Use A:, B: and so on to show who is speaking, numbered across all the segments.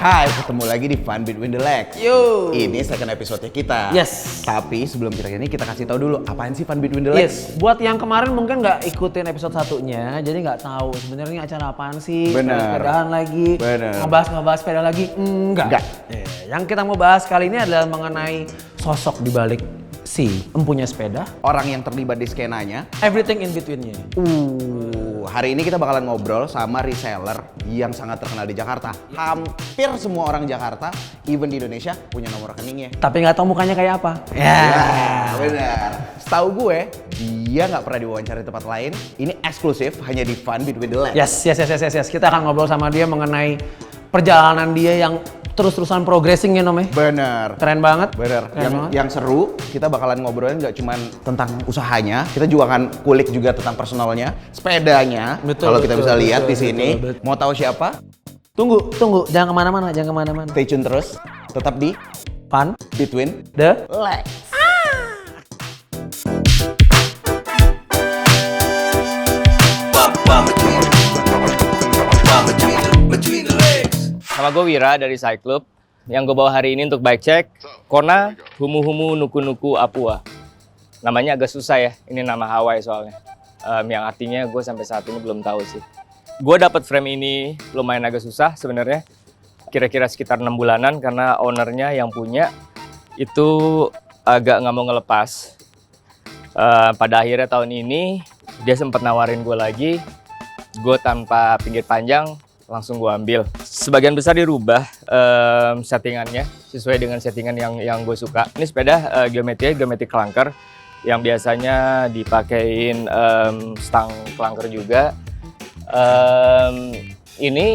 A: Hai, ketemu lagi di Fun Between the Legs.
B: Yo.
A: Ini second episode kita.
B: Yes.
A: Tapi sebelum kita kasih tahu dulu apaan sih Fun Between the Legs.
B: Yes. Buat yang kemarin mungkin nggak ikutin episode satunya, jadi nggak tahu sebenarnya ini acara apaan sih.
A: Bener.
B: Sepedahan lagi.
A: Bener.
B: Ngebahas sepeda lagi. Enggak. Yang kita mau bahas kali ini adalah mengenai sosok di balik si empunya sepeda.
A: Orang yang terlibat di skenanya.
B: Everything in between-nya.
A: Hari ini kita bakalan ngobrol sama reseller yang sangat terkenal di Jakarta. Hampir semua orang Jakarta, even di Indonesia, punya nomor rekeningnya.
B: Tapi nggak tahu mukanya kayak apa.
A: Ya, benar. Setahu gue, dia nggak pernah diwawancara di tempat lain. Ini eksklusif, hanya di Fun Between the Legs.
B: Yes. Kita akan ngobrol sama dia mengenai perjalanan dia yang terus-terusan progressing ya Nom ya.
A: Bener.
B: Keren banget.
A: Bener.
B: Keren banget.
A: Yang seru, kita bakalan ngobrolin nggak cuma tentang usahanya, kita juga akan kulik juga tentang personalnya, sepedanya. Kalau kita bisa lihat di sini. Betul. Mau tahu siapa?
B: Tunggu. Jangan kemana-mana.
A: Stay tune terus. Tetap di
B: Fun
A: Between
B: the
A: Legs.
C: Nama gue Wira dari Cyclub. Yang gue bawa hari ini untuk bike check, Kona Humu Humu Nuku Nuku Apua. Namanya agak susah ya, ini nama Hawaii soalnya. Yang artinya gue sampai saat ini belum tahu sih. Gue dapat frame ini lumayan agak susah sebenarnya. Kira-kira sekitar 6 bulanan karena ownernya yang punya itu agak nggak mau ngelepas. Pada akhirnya tahun ini dia sempat nawarin gue lagi. Gue tanpa pinggir panjang langsung gue ambil. Sebagian besar dirubah settingannya sesuai dengan settingan yang gue suka. Ini sepeda geometri clunker yang biasanya dipakein stang clunker juga. Ini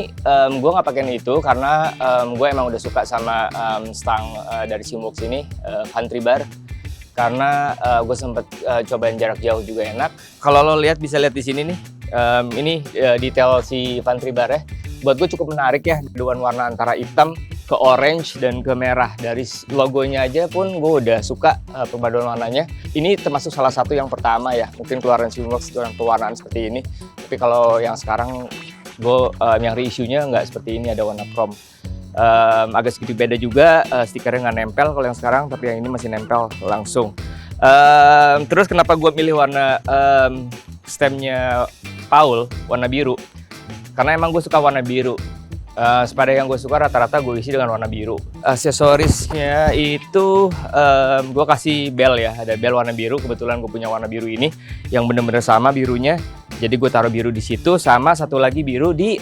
C: gue nggak pakein itu karena gue emang udah suka sama stang dari Simworks ini, Country Bar. Karena gue sempet cobain jarak jauh juga enak. Kalau lo lihat bisa lihat di sini nih, ini detail si Country Bar ya. Buat gue cukup menarik ya, paduan warna antara hitam ke orange dan ke merah. Dari logonya aja pun gue udah suka perpaduan warnanya. Ini termasuk salah satu yang pertama ya, mungkin keluaran Simworks dengan pewarnaan seperti ini. Tapi kalau yang sekarang gue yang reissue-nya nggak seperti ini, ada warna chrome. Agak sedikit beda juga, stikernya nggak nempel kalau yang sekarang, tapi yang ini masih nempel langsung. Terus kenapa gue milih warna stemnya Paul, warna biru? Karena emang gue suka warna biru. Sepeda yang gue suka rata-rata gue isi dengan warna biru. Aksesorisnya itu gue kasih bel ya, ada bel warna biru. Kebetulan gue punya warna biru ini yang bener-bener sama birunya. Jadi gue taruh biru di situ, sama satu lagi biru di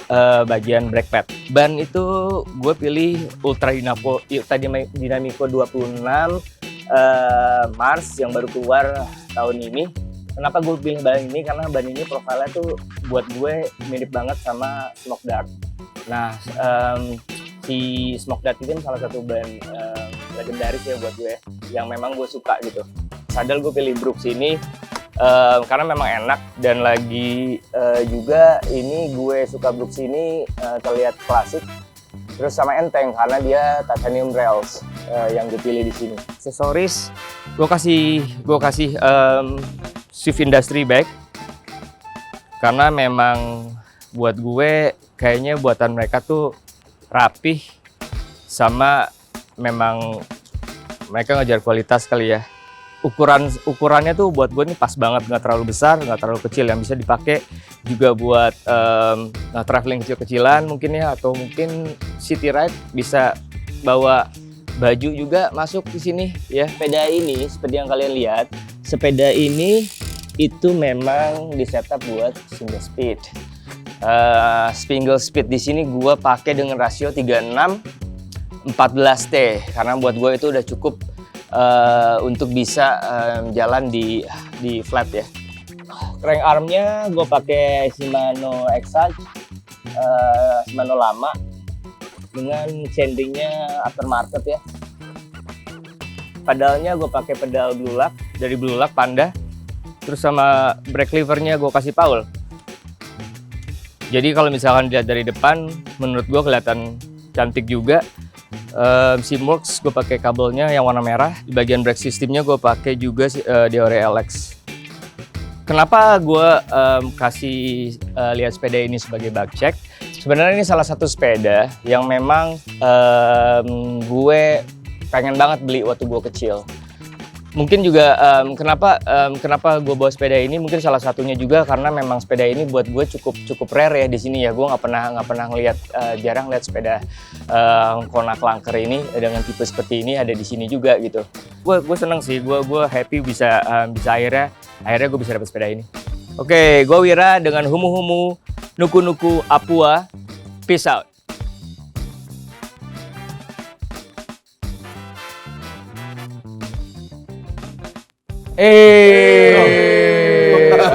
C: bagian brake pad. Ban itu gue pilih Ultra Dinamico 26 Mars yang baru keluar tahun ini. Kenapa gue pilih ban ini? Karena ban ini profilnya tuh buat gue mirip banget sama Smoke Dart. Nah, si Smoke Dart ini salah satu ban legendaris ya buat gue, yang memang gue suka gitu. Sadel gue pilih Brooks ini karena memang enak, dan lagi juga ini gue suka Brooks ini terlihat klasik. Terus sama enteng karena dia titanium rails yang gue pilih di sini. Aksesoris gue kasih Swift Industry bag karena memang buat gue kayaknya buatan mereka tuh rapih, sama memang mereka ngejar kualitas kali ya. Ukurannya tuh buat gue nih pas banget, nggak terlalu besar, nggak terlalu kecil, yang bisa dipakai juga buat traveling kecil-kecilan mungkin ya, atau mungkin city ride, bisa bawa baju juga masuk di sini ya. Sepeda ini seperti yang kalian lihat, sepeda ini itu memang di setup buat single speed. Single speed di sini gue pakai dengan rasio 36 14T karena buat gue itu udah cukup untuk bisa jalan di flat ya. Crank armnya gue pakai Shimano Exage, Shimano lama dengan chainringnya aftermarket ya. Pedalnya gue pakai pedal Blue Lock dari Blue Lock Panda. Terus sama brake levernya gue kasih Paul. Jadi kalau misalkan dilihat dari depan, menurut gue kelihatan cantik juga. Simworks gue pakai kabelnya yang warna merah. Di bagian brake systemnya gue pakai juga Deore LX. Kenapa gue kasih lihat sepeda ini sebagai bug check? Sebenarnya ini salah satu sepeda yang memang gue pengen banget beli waktu gue kecil. Mungkin juga kenapa gue bawa sepeda ini, mungkin salah satunya juga karena memang sepeda ini buat gue cukup rare ya di sini ya. Gue nggak pernah ngelihat, jarang lihat sepeda Kona Clunker ini dengan tipe seperti ini ada di sini juga gitu. Gue seneng sih, gue happy bisa akhirnya gue bisa dapat sepeda ini. Oke, gue Wira dengan Humu Humu Nuku Nuku Apua. Peace out.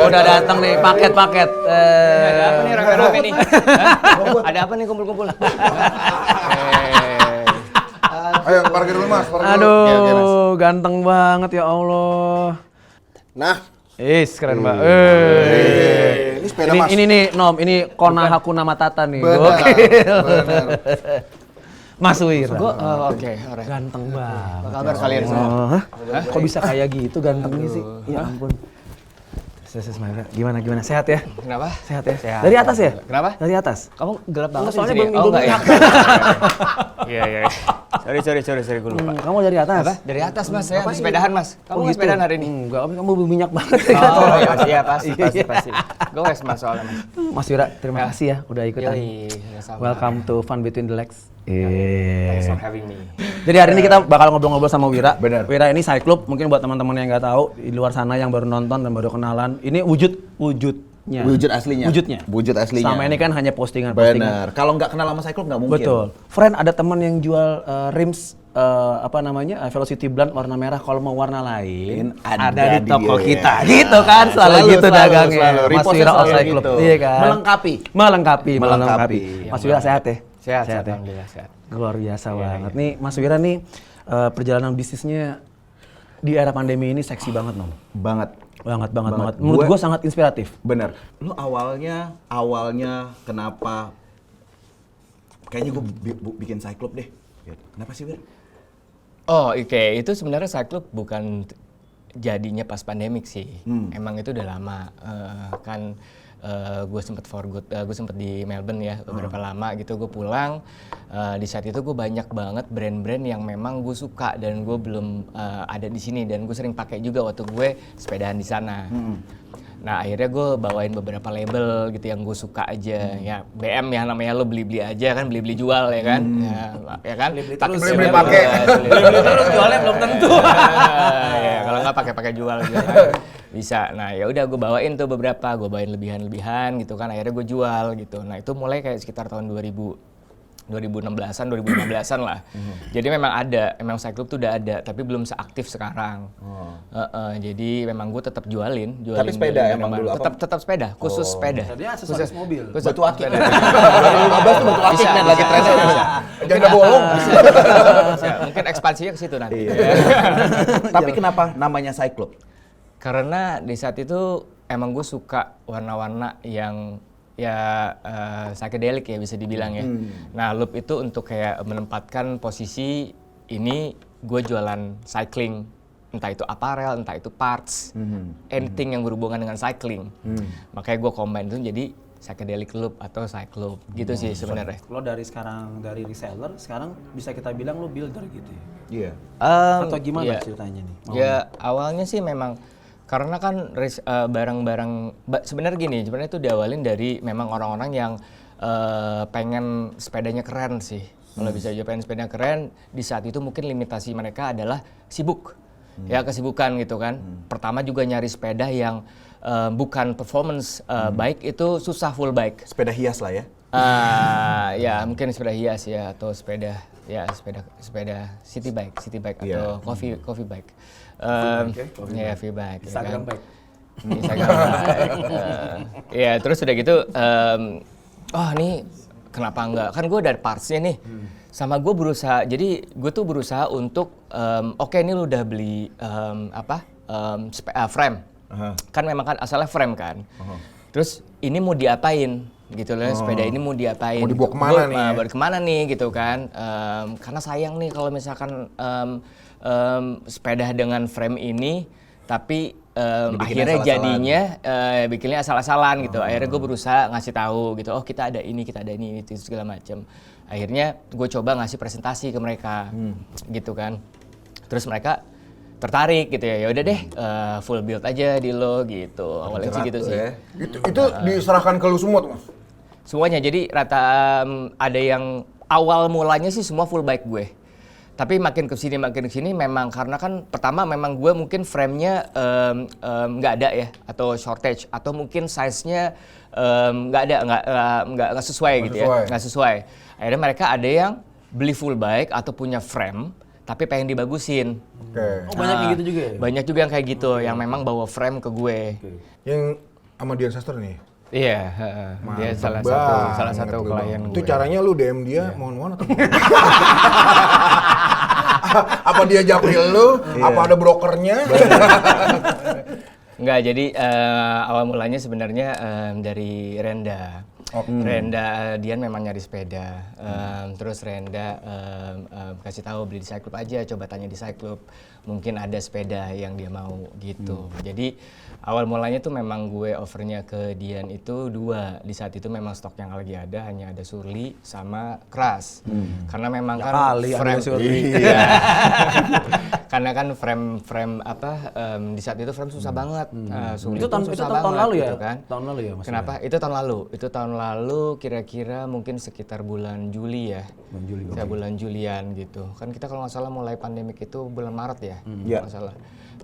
B: Udah datang nih paket-paket.
C: Ada apa nih rame-rame nih? Hah? Ada apa nih kumpul-kumpul?
D: Ayo parkir dulu Mas, parkir dulu.
B: Aduh,
D: Oke, Mas.
B: ganteng banget ya Allah.
D: Nah,
B: Keren banget.
D: ini sepeda Mas.
B: Ini nih, Nom, ini Kona Hakuna Matata nih.
D: Benar,
B: Gokil.
D: benar.
B: Mas Wira.
C: Oke, alright.
B: Ganteng banget.
C: Apa kabar kalian semua?
B: Hah? Kok bisa kayak gitu gantengnya sih? Ya ampun. Gimana? Sehat ya?
C: Kenapa?
B: Sehat ya?
C: Sehat.
B: Dari atas ya?
C: Kenapa?
B: Dari atas.
C: Kamu gelap banget
B: Soalnya
C: di sini.
B: belum
C: enggak ya?
B: minyak.
C: Iya. Sorry, gue lupa.
B: Kamu dari atas?
C: Apa? Dari atas Mas, saya habis sepedahan Mas. Kamu nggak sepedahan hari ini?
B: Enggak, kamu belum minyak banget.
C: Iya pasti. Gue wes Mas soalnya Mas.
B: Mas Wira, terima kasih ya udah ikutan.
C: Yoi, sama.
B: Welcome to Fun Between the Legs.
C: Thanks for having me.
B: Jadi hari ini kita bakal ngobrol-ngobrol sama Wira.
A: Bener.
B: Wira ini Cyclub, mungkin buat teman-teman yang nggak tahu di luar sana yang baru nonton dan baru kenalan. Ini wujudnya.
A: Wujud aslinya.
B: Wujudnya.
A: Wujud aslinya.
B: Selama ini kan hanya postingan.
A: Bener. Kalau nggak kenal sama Cyclub nggak mungkin.
B: Betul. Friend, ada teman yang jual rims Velocity Blend warna merah. Kalau mau warna lain ada di toko
A: dia.
B: kita. Gitu kan, selalu gitu dagangnya.
A: Selalu.
B: Mas
A: Repostnya
B: Wira
A: selalu
B: Cyclub.
A: gitu.
B: Iya kan.
A: Melengkapi.
B: Melengkapi. Mas Wira sehat ya?
C: Sehat
B: ya?
C: alhamdulillah sehat.
B: Luar biasa banget. Nih Mas Wira nih perjalanan bisnisnya di era pandemi ini seksi banget, Nom.
A: Banget.
B: Menurut gua sangat inspiratif.
A: Bener. Lu awalnya kenapa? Kayaknya gue bikin Cyclub deh. Kenapa sih, Wir?
C: Oh, oke. Itu sebenarnya Cyclub bukan jadinya pas pandemik sih. Emang itu udah lama. Gue sempet for good, gue sempet di Melbourne ya beberapa lama gitu. Gue pulang, di saat itu gue banyak banget brand-brand yang memang gue suka dan gue belum ada di sini dan gue sering pakai juga waktu gue sepedaan di sana. Nah akhirnya gue bawain beberapa label gitu yang gue suka aja. Ya BM ya namanya, lo beli-beli aja kan, beli-beli jual ya kan. Ya kan?
D: Beli-beli pakai.
B: Beli terus jualnya belum tentu.
C: Ya, kalau nggak pakai jual juga kan bisa. Nah ya udah gue bawain tuh beberapa, gue bawain lebihan gitu kan. Akhirnya gue jual gitu. Nah itu mulai kayak sekitar tahun 2016-an lah. Jadi memang Cyclub tuh udah ada, tapi belum seaktif sekarang. Jadi memang gue tetap jualin.
A: Tapi sepeda emang dulu apa?
C: Tetap sepeda, khusus sepeda.
B: Tadi aksesoris mobil.
C: Khusus
A: Batu akik.
C: sepeda.
A: 2015 tuh batu akik
C: Bisa,
A: net lagi
C: bisa,
A: trennya.
C: bisa.
D: Jangan bolong.
C: Bisa. Mungkin ekspansinya ke situ nanti.
A: Tapi kenapa namanya Cyclub?
C: Karena di saat itu emang gue suka warna-warna yang psychedelic ya bisa dibilang ya. Nah Loop itu untuk kayak menempatkan posisi ini gue jualan cycling, entah itu apparel, entah itu parts, anything yang berhubungan dengan cycling. Makanya gue combine itu jadi psychedelic Loop atau Cyclub gitu sih sebenarnya.
B: Lo dari reseller, sekarang bisa kita bilang lo builder gitu ya?
A: Iya.
B: Atau gimana ceritanya nih?
C: Ya awalnya sih memang karena kan barang-barang sebenarnya itu diawalin dari memang orang-orang yang pengen sepedanya keren sih. Kalau bisa aja pengen sepedanya keren, di saat itu mungkin limitasi mereka adalah sibuk. Ya kesibukan gitu kan. Pertama juga nyari sepeda yang bukan performance bike itu susah full bike.
A: Sepeda hias lah ya.
C: Ya mungkin sepeda hias ya atau sepeda city bike atau coffee bike. Ya V-bike.
B: Instagram bike.
C: Instagram bike. Ya terus udah gitu, nih kenapa enggak? Kan gue dari partsnya nih. Sama gue berusaha, jadi gue tuh berusaha untuk, oke ini lu udah beli frame. Kan memang kan asalnya frame kan. Terus ini mau diapain? Gitu loh, sepeda ini mau diapain?
D: Mau dibawa kemana nih?
C: Bawa kemana nih gitu kan? Karena sayang nih kalau misalkan sepeda dengan frame ini, tapi
A: asal-asalan.
C: akhirnya jadinya bikinnya asal-asalan gitu. Akhirnya gue berusaha ngasih tahu gitu, oh kita ada ini itu segala macam. Akhirnya gue coba ngasih presentasi ke mereka gitu kan. Terus mereka tertarik gitu ya udah deh full build aja di lo gitu. Awalnya sih gitu sih.
D: Itu diserahkan ke lu semua tuh, Mas?
C: Semuanya, jadi ada yang awal mulanya sih semua full bike gue. Tapi makin kesini memang karena kan pertama memang gue mungkin frame-nya nggak ada ya, atau shortage, atau mungkin size-nya nggak sesuai gitu ya, nggak sesuai. Akhirnya mereka ada yang beli full bike atau punya frame tapi pengen dibagusin.
D: Oke.
B: Oh, banyak yang gitu juga ya?
C: Banyak juga yang kayak gitu, yang memang bawa frame ke gue.
D: Yang sama Dian Sastra nih?
C: Iya, dia salah satu klien gue.
D: Itu caranya lu DM dia, mohon atau apa dia japri lu? Apa ada brokernya?
C: Enggak, jadi awal mulanya sebenarnya dari Renda. Renda, Dian memang nyari sepeda. Terus Renda kasih tahu beli di Cyclub aja, coba tanya di Cyclub. Mungkin ada sepeda yang dia mau gitu. Jadi awal mulanya tuh memang gue offernya ke Dian itu 2. Di saat itu memang stok yang lagi ada hanya ada Surly sama Crush. Karena memang
B: Ya
C: kan
B: kali ada
C: frame
B: Surly.
C: Iya. Karena kan frame di saat itu frame susah banget. Surly
B: Itu
C: pun
B: tahun
C: susah
B: tahun
C: banget,
B: lalu ya?
C: gitu kan.
B: Tahun lalu ya, Mas?
C: Kenapa? Itu tahun lalu. Itu tahun lalu kira-kira mungkin sekitar bulan Juli ya. Bulan Julian gitu. Kan kita kalau nggak salah mulai pandemik itu bulan Maret ya.
A: Iya.
C: Nggak salah.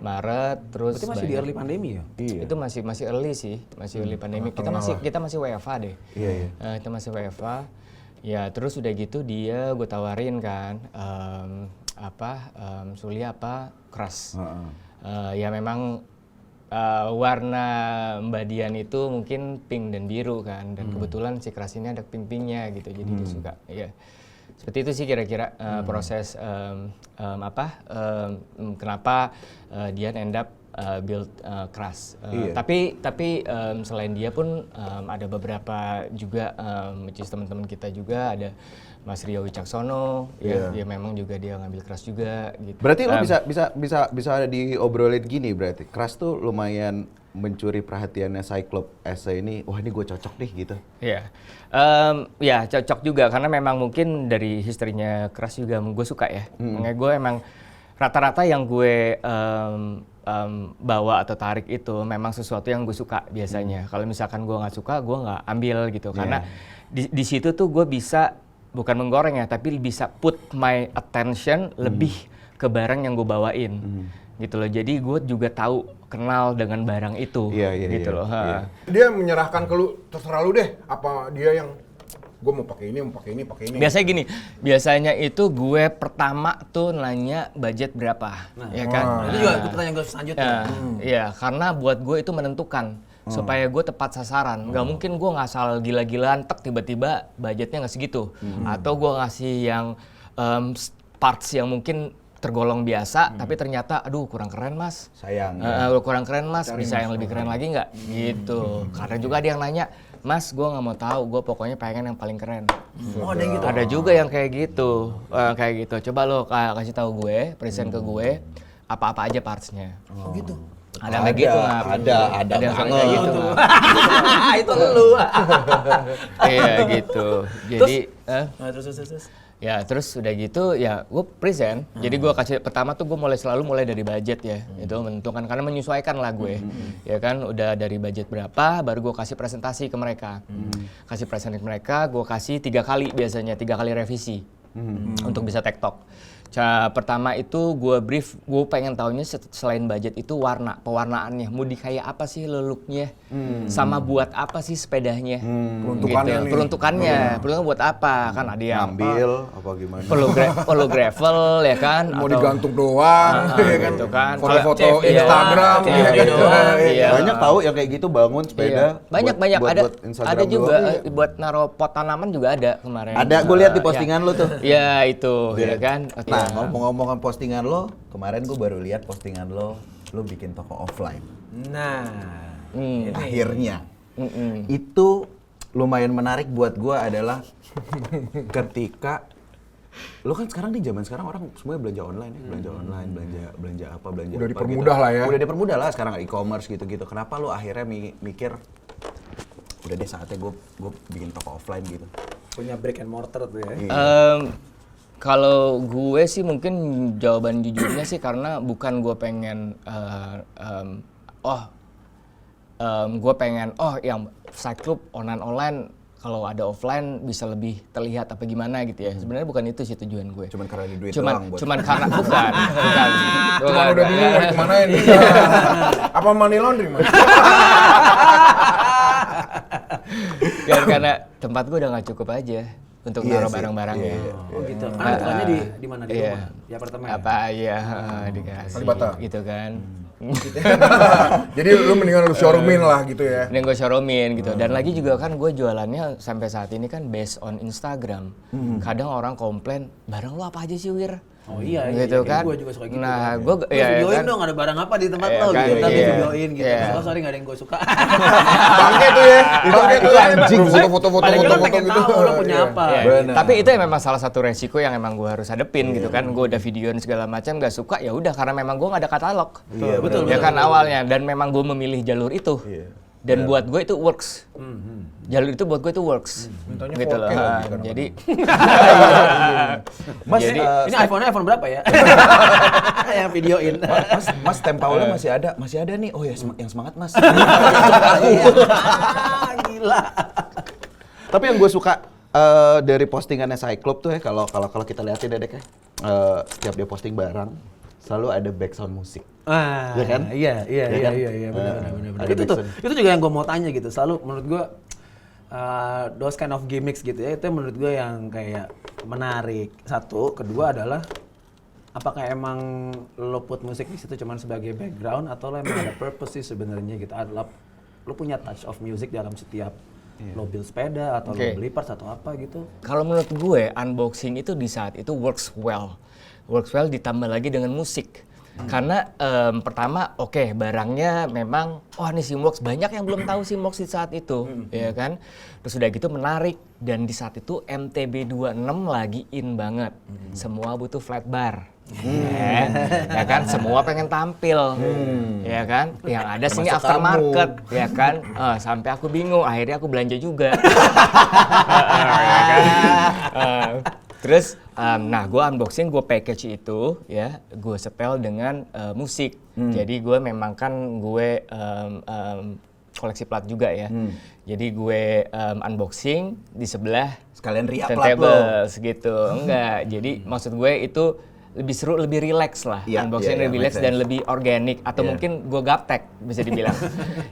C: Maret terus
B: Berarti masih di early pandemi ya?
C: Itu masih early sih, masih early pandemik. Kita masih WFA deh.
A: Iya.
C: Kita masih WFA. Ya terus udah gitu dia gue tawarin kan Surya apa Crush. Ya memang warna Mbak Dian itu mungkin pink dan biru kan, dan kebetulan si Crush ini ada pink-pinknya gitu, jadi dia suka. Ya seperti itu sih kira-kira proses kenapa Dian end up build Crush. Tapi selain dia pun ada beberapa juga which is teman-teman kita juga, ada Mas Rio Wicaksono, ya dia memang juga dia ngambil Crush juga gitu.
A: Berarti lo bisa diobrolin gini berarti. Crush tuh lumayan mencuri perhatiannya Cyclop SE ini. Wah, ini gue cocok nih gitu.
C: Iya. Ya cocok juga karena memang mungkin dari historinya Crush juga gue suka ya. Makanya gue emang rata-rata yang gue bawa atau tarik itu memang sesuatu yang gue suka biasanya. Kalau misalkan gue nggak suka, gue nggak ambil gitu. Karena di situ tuh gue bisa bukan menggoreng ya, tapi bisa put my attention lebih ke barang yang gue bawain. Gitu loh. Jadi gue juga tahu kenal dengan barang itu. Gitu loh.
D: Dia menyerahkan ke lu, terserah lu deh. Apa dia yang gue mau pakai ini.
C: Biasanya gini, biasanya itu gue pertama tuh nanya budget berapa, ya kan?
B: Itu juga pertanyaan gue selanjutnya.
C: Iya, karena buat gue itu menentukan supaya gue tepat sasaran. Gak mungkin gue ngasal gila-gilaan, tiba-tiba budgetnya nggak segitu, atau gue ngasih yang parts yang mungkin tergolong biasa, tapi ternyata, aduh kurang keren mas.
A: Sayang.
C: Kurang keren mas, bisa yang lebih keren lagi nggak? Gitu. Karena juga ada yang nanya, mas gue nggak mau tahu, gue pokoknya pengen yang paling keren.
B: Oh, ada yang gitu?
C: Ada juga yang kayak gitu. Coba lo kasih tahu gue, present ke gue, apa-apa aja partsnya.
B: Oh gitu?
C: Ada kayak gitu nggak?
A: Ada
C: yang
A: banget.
C: kayak gitu nggak?
B: Itu lu.
C: Iya gitu. Jadi,
B: Terus.
C: ya terus udah gitu ya gue present. Jadi gue kasih pertama tuh gue selalu mulai dari budget ya. Itu menentukan karena menyesuaikan lah gue. Ya kan udah dari budget berapa baru gue kasih presentasi ke mereka. Kasih presentasi ke mereka, gue kasih 3 kali biasanya, 3 kali revisi. Untuk bisa tektok. Pertama itu gue brief, gue pengen tahunya selain budget itu pewarnaannya, mau di kayak apa sih looknya, sama buat apa sih sepedanya,
D: Peruntukannya
C: gitu. Peruntukannya buat apa, kan ada yang
A: Ngambil apa gimana?
C: perlu gravel ya kan,
D: Mau
C: atau
D: digantung doang, ya kan?
C: gitu kan.
D: Foto-foto
C: Kalau-
D: Instagram,
C: iya,
D: ya kan?
C: doang, iya.
A: Banyak tahu yang kayak gitu bangun sepeda.
C: Banyak
A: buat Instagram
C: ada juga
A: doang.
C: buat naruh pot tanaman juga ada kemarin.
A: Ada, gue lihat di postingan lo tuh.
C: Iya itu, ya kan.
A: Nah, ngomong-ngomong postingan lo, kemarin gue baru lihat postingan lo bikin toko offline.
B: Nah.
A: Akhirnya. Itu lumayan menarik buat gue adalah ketika Lo kan sekarang di zaman sekarang orang semuanya belanja online ya, belanja apa.
D: Udah dipermudah lah ya.
A: Udah dipermudah lah sekarang e-commerce gitu-gitu. Kenapa lo akhirnya mikir udah deh saatnya gue bikin toko offline gitu?
B: Punya brick and mortar tuh ya.
C: Kalau gue sih mungkin jawaban jujurnya sih karena bukan gue pengen gue pengen yang side club online kalau ada offline bisa lebih terlihat apa gimana gitu ya. Sebenarnya bukan itu sih tujuan gue.
A: Cuman karena di duit
C: Cuman
A: doang.
C: karena bukan.
D: Cuman udah bingung mau kemana ini. Apa money laundry mas?
C: Karena tempat gue udah nggak cukup aja untuk naruh barang-barangnya.
B: Oh gitu. Tukangnya di mana, di rumah? Di apartemen?
C: Dikasih
D: Kalibata.
C: gitu kan.
D: Jadi lu mendingan lu showroomin lah gitu ya.
C: Dan gue showroomin gitu. Dan lagi juga kan gue jualannya sampai saat ini kan based on Instagram. Kadang orang komplain, barang lu apa aja sih Wir?
B: Oh iya,
C: gitu kan.
B: Gue juga suka gitu.
C: Nah,
B: kan.
C: gue
B: videoin
C: kan,
B: dong ada barang apa di tempat
C: Iya
B: lo
C: kan,
B: gitu. Tapi
C: iya.
B: videoin gitu.
C: Iya.
B: Oh sorry nggak ada yang gue suka.
D: Bangke tuh ya. Bangke tuh ya.
A: anjing,
D: Foto-foto
B: Padahal kita
D: gitu.
B: pengen tahu lo punya apa.
C: Iya.
A: Benar.
C: Tapi itu memang salah satu resiko yang emang gue harus hadepin gitu kan. Gue udah videoin segala macam gak suka ya udah karena memang gue gak ada katalog.
A: Iya,
B: betul.
C: Ya kan awalnya dan memang gue memilih jalur itu.
A: Iya.
C: Dan buat gue itu works. Jalur itu buat gue itu works.
D: Mintanya
C: Gitu
D: 4K
C: loh.
D: lagi
C: Ha,
D: kadang-kadang.
C: jadi
A: Mas,
C: Jadi,
B: Ini iPhone berapa ya? Yang videoin.
A: Mas Tempaula masih ada nih. Oh ya yang semangat Mas.
B: Gila.
A: Tapi yang gue suka dari postingannya Cyclop tuh ya kalau kita lihatin Dedek ya, setiap dia posting barang selalu ada background musik. Ya kan?
B: Iya,
A: kan?
B: benar.
A: Ada
B: Itu juga yang gue mau tanya gitu. Selalu menurut gue those kind of gimmicks gitu ya, itu menurut gue yang kayak menarik. Satu, kedua adalah apakah emang lo put musik di situ cuman sebagai background atau lo emang ada purpose sih sebenarnya gitu. Adalah lo punya touch of music dalam setiap lo build sepeda atau lo beli parts atau apa gitu.
C: kalau menurut gue unboxing itu di saat itu works well ditambah lagi dengan musik. Karena pertama barangnya memang ini Simworks banyak yang belum tahu Simworks di saat itu, ya kan. Terus udah gitu menarik dan di saat itu MTB 26 lagi in banget. Semua butuh flat bar. Ya kan, semua pengen tampil. Ya kan? Yang ada sini
A: Termasuk
C: aftermarket, ya kan. Sampai aku bingung, akhirnya aku belanja juga. Ya kan? Terus, gue unboxing, gue package itu, ya, gue setel dengan musik. Jadi gue memang kan gue koleksi plat juga ya. Jadi gue unboxing di sebelah
A: Sekalian riak plat lo.
C: turntables gitu. Enggak. Jadi maksud gue itu lebih seru, lebih relax lah.
A: Iya,
C: Unboxing
A: iya,
C: lebih
A: make
C: relax dan
A: sense.
C: lebih organik atau
A: Iya.
C: mungkin gue gaptek bisa dibilang.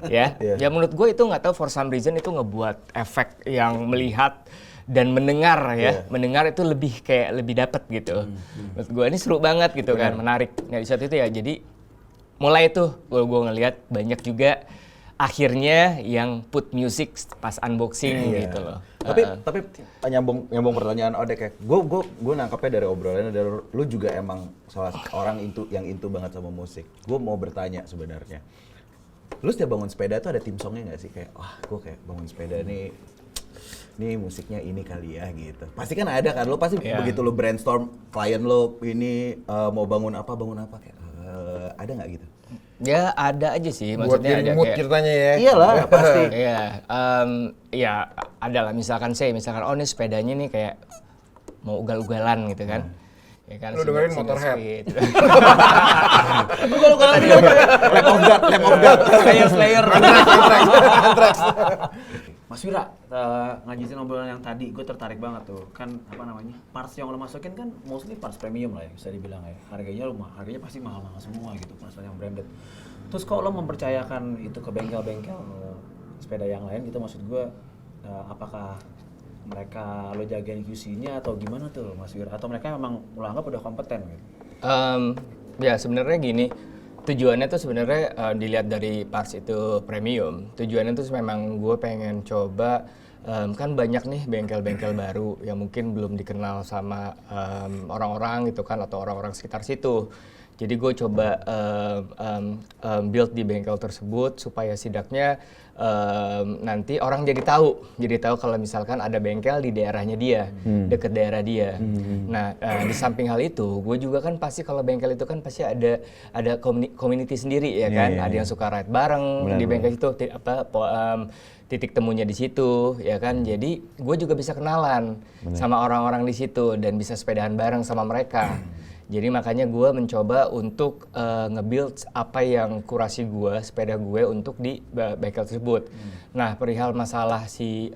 C: Ya. Ya menurut gue itu nggak tahu for some reason itu ngebuat efek yang melihat dan mendengar ya. Mendengar itu lebih kayak lebih dapet gitu. Menurut gue ini seru banget gitu kan, menarik. Nah di saat itu ya jadi mulai tuh gue ngelihat banyak juga akhirnya yang put music pas unboxing gitu loh.
A: Tapi nyambung pertanyaan Odek ya. Gue nangkapnya dari obrolannya dari lu juga emang salah orang yang into banget sama musik. Gue mau bertanya sebenarnya. Lu setiap bangun sepeda tuh ada tim songnya nggak sih kayak gue kayak bangun sepeda nih musiknya ini kali ya gitu. Pasti kan ada kan, lo pasti begitu lo brainstorm klien lo ini mau bangun apa kayak ada nggak gitu?
C: Ya ada aja sih,
D: Buat
C: maksudnya ada
D: jadi mood
C: kayak
D: ceritanya ya.
A: Iyalah pasti.
C: Iya, ya ada lah misalkan ini sepedanya nih kayak mau ugal-ugalan gitu kan. Ya kan,
D: Lu dengerin Motorhead.
A: Lap of God.
B: Slayer.
D: Anthrax.
B: Mas Wira, ngajisin obrolan yang tadi, gue tertarik banget tuh. Kan apa namanya, parts yang lo masukin kan mostly parts premium lah ya, bisa dibilang ya. Harganya pasti mahal-mahal semua gitu, parts yang branded. Terus kok lo mempercayakan itu ke bengkel-bengkel sepeda yang lain gitu, maksud gue apakah mereka lo jagain QC-nya atau gimana tuh Mas Wira? Atau mereka memang lo anggap udah kompeten gitu?
C: Ya sebenarnya gini, tujuannya tuh sebenarnya dilihat dari parts itu premium. Tujuannya tuh memang gue pengen coba kan banyak nih bengkel-bengkel baru yang mungkin belum dikenal sama orang-orang gitu kan atau orang-orang sekitar situ. Jadi gue coba build di bengkel tersebut supaya setidaknya nanti orang jadi tahu kalau misalkan ada bengkel di daerahnya dia, deket daerah dia. Nah, di samping hal itu, gue juga kan pasti kalau bengkel itu kan pasti ada community sendiri ya kan, ada yang suka ride bareng di bengkel itu, titik temunya di situ ya kan. Jadi gue juga bisa kenalan sama orang-orang di situ dan bisa sepedahan bareng sama mereka. Jadi makanya gue mencoba untuk nge-build apa yang kurasi gue, sepeda gue untuk di bengkel tersebut. Nah, perihal masalah si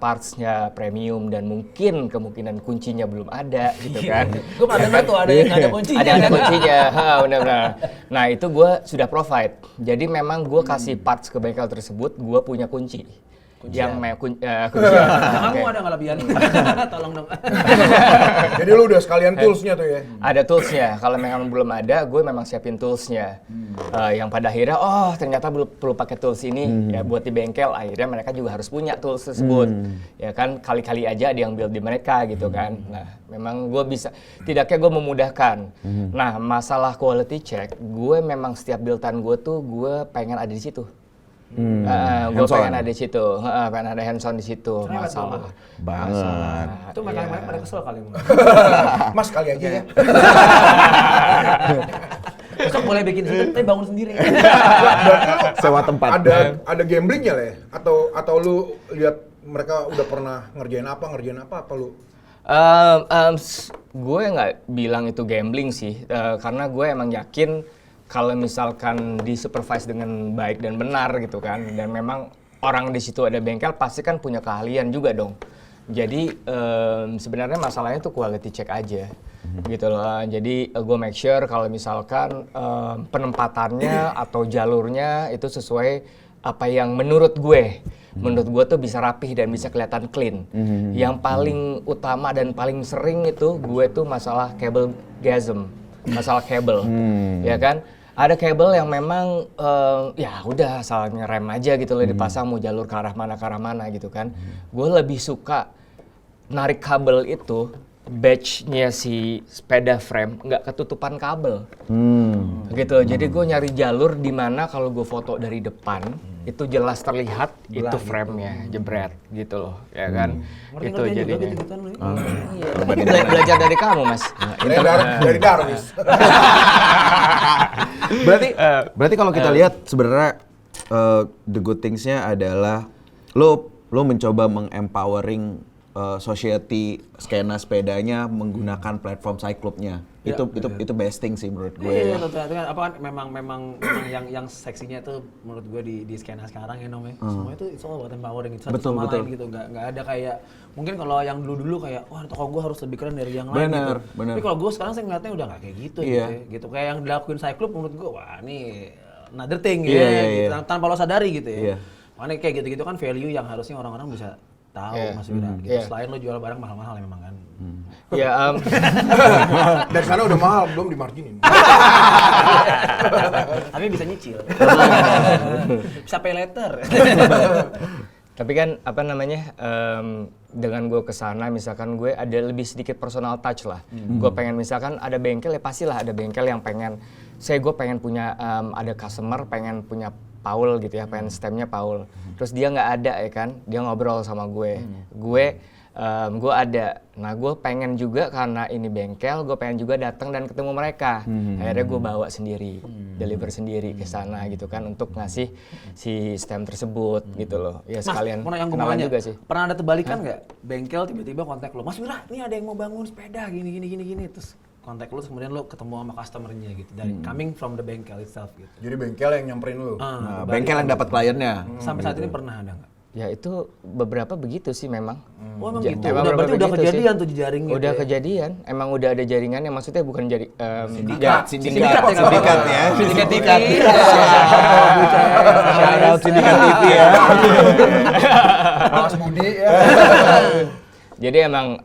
C: partsnya premium dan mungkin kemungkinan kuncinya belum ada gitu kan.
B: Gue pernah dengar tuh ada yang nggak ada kuncinya.
C: Ada kuncinya, benar-benar. Nah, itu gue sudah provide. Jadi memang gue kasih parts ke bengkel tersebut, gue punya kunci. Kunci.
B: Kamu ada nggak lebihan? Tolong dong.
D: Jadi lu udah sekalian toolsnya tuh ya?
C: Ada toolsnya. Kalau memang belum ada, gue memang siapin toolsnya. Yang pada akhirnya, ternyata perlu pakai tools ini ya buat di bengkel. Akhirnya mereka juga harus punya tools tersebut. Ya kan, kali-kali aja ada yang build di mereka gitu kan. Nah, memang gue bisa, tidaknya gue memudahkan. Nah, masalah quality check, gue memang setiap buildan gue tuh, gue pengen ada di situ. Gue pengen ada di situ, pengen ada hands-on di situ. Masalah
A: banget.
B: Itu mereka pada kesel kali.
D: Mas kali aja ya.
B: Besok boleh bikin hidup, tapi bangun sendiri.
A: Sewa tempat.
D: Ada gamblingnya lah ya? Atau lu lihat mereka udah pernah ngerjain apa lu?
C: Gue nggak bilang itu gambling sih, karena gue emang yakin kalau misalkan disupervise dengan baik dan benar gitu kan, dan memang orang di situ ada bengkel pasti kan punya keahlian juga dong. Jadi sebenarnya masalahnya tuh quality check aja gitu loh. Jadi gue make sure kalau misalkan penempatannya atau jalurnya itu sesuai apa yang menurut gue tuh bisa rapih dan bisa kelihatan clean. Yang paling utama dan paling sering itu gue tuh masalah cable gasm, masalah kabel, ya kan. Ada kabel yang memang ya udah asal ngerem aja gitu loh, dipasang mau jalur ke arah mana gitu kan. Gue lebih suka narik kabel itu batch-nya si sepeda frame nggak ketutupan kabel gitu. Jadi gue nyari jalur di mana kalau gue foto dari depan itu jelas terlihat itu frame-nya jebret gitu loh ya kan. Itu jadinya belajar dari kamu Mas.
D: Dari Darwis.
A: Berarti kalau kita lihat sebenarnya the good things-nya adalah lo mencoba meng-empowering society skena sepedanya menggunakan platform Cyclops-nya. Itu best thing sih menurut gue.
B: Iya, apa kan memang yang seksinya itu menurut gue di skena sekarang ya Nom ya. Semua itu it's all about empowering, itu satu sama lain gitu. Nggak ada kayak mungkin kalau yang dulu kayak wah toko gue harus lebih keren dari yang lain gitu.
A: Bener.
B: Tapi kalau gue sekarang saya ngeliatnya udah nggak kayak gitu gitu. Kayak yang dilakuin Cyclops menurut gue wah ini another thing gitu. Tanpa lo sadari gitu ya. Makanya kayak gitu-gitu kan value yang harusnya orang-orang bisa tahu Mas Wira gitu. Selain lo jual barang mahal-mahal ya memang kan.
C: Ya
D: Dari sana udah mahal, belum dimarginin.
B: Tapi bisa nyicil. Bisa pay later.
C: Tapi kan apa namanya dengan gue kesana misalkan gue ada lebih sedikit personal touch lah. Gue pengen misalkan ada bengkel ya pastilah ada bengkel yang pengen gue pengen punya ada customer pengen punya Paul gitu ya, pengen stemnya Paul. Terus dia nggak ada ya kan, dia ngobrol sama gue. Gue ada. Nah gue pengen juga karena ini bengkel, gue pengen juga datang dan ketemu mereka. Akhirnya gue bawa sendiri, deliver sendiri ke sana gitu kan untuk ngasih si stem tersebut gitu loh. Ya sekalian
B: Mas, yang
C: kenalan juga sih.
B: Pernah ada terbalikan nggak? Bengkel tiba-tiba kontak lo, Mas Wira, ini ada yang mau bangun sepeda gini. Terus kontak lu kemudian lu ketemu sama customer-nya gitu dari coming from the bengkel itself gitu.
D: Jadi bengkel yang nyamperin lu.
A: Nah, bengkel yang dapat kliennya.
B: Sampai saat ini pernah ada nggak?
C: Ya itu beberapa begitu sih memang.
B: Oh emang gitu.
C: Emang
B: Berarti udah
C: begitu
B: kejadian
C: sih.
B: tuh jejaring gitu.
C: Udah
B: ya?
C: kejadian. Emang udah ada jaringannya, maksudnya bukan
A: Sindikat
B: Sindikat
A: ya.
C: Sindikat TV.
A: Shout out Sindikat TV ya.
D: Mas Budi ya.
C: Jadi emang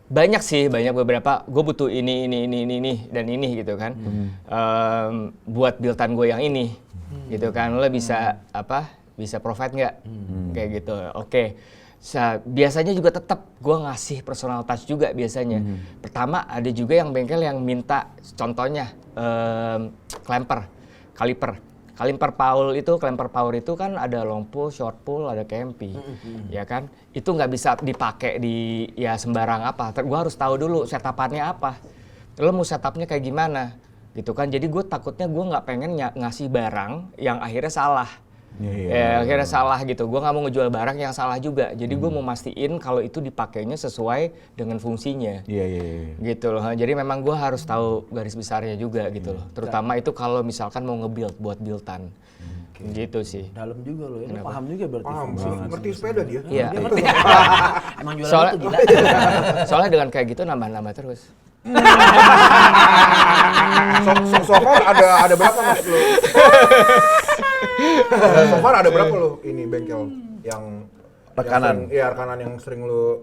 C: banyak beberapa gue butuh ini dan ini gitu kan. Buat buildan gue yang ini gitu kan. Lo bisa bisa provide nggak kayak gitu. Oke. Biasanya juga tetap gue ngasih personal touch juga biasanya. Pertama ada juga yang bengkel yang minta contohnya kaliper power itu kan ada long pull, short pull, ada KMP, ya kan? Itu nggak bisa dipakai di ya sembarang apa. Gue harus tahu dulu setupannya apa. Lo mau setupnya kayak gimana, gitu kan? Jadi gue takutnya gue nggak pengen ngasih barang yang akhirnya salah. Ya, akhirnya salah gitu. Gue nggak mau ngejual barang yang salah juga. Jadi gue mau mastiin kalau itu dipakainya sesuai dengan fungsinya. Gitu loh. Jadi memang gue harus tahu garis besarnya juga gitu loh. Terutama itu kalau misalkan mau nge-build buat buildan. Gitu sih.
B: Dalam juga loh, ini paham juga berarti.
D: Paham, ngerti sepeda dia.
C: Iya.
B: Dia ngerti. Emang jualan
C: Soalnya,
B: itu gila.
C: soalnya dengan kayak gitu nambah-nambah terus.
D: So far ada berapa mas lu? So far ada berapa lu ini bengkel yang
A: Rekanan.
D: Iya rekanan yang sering lu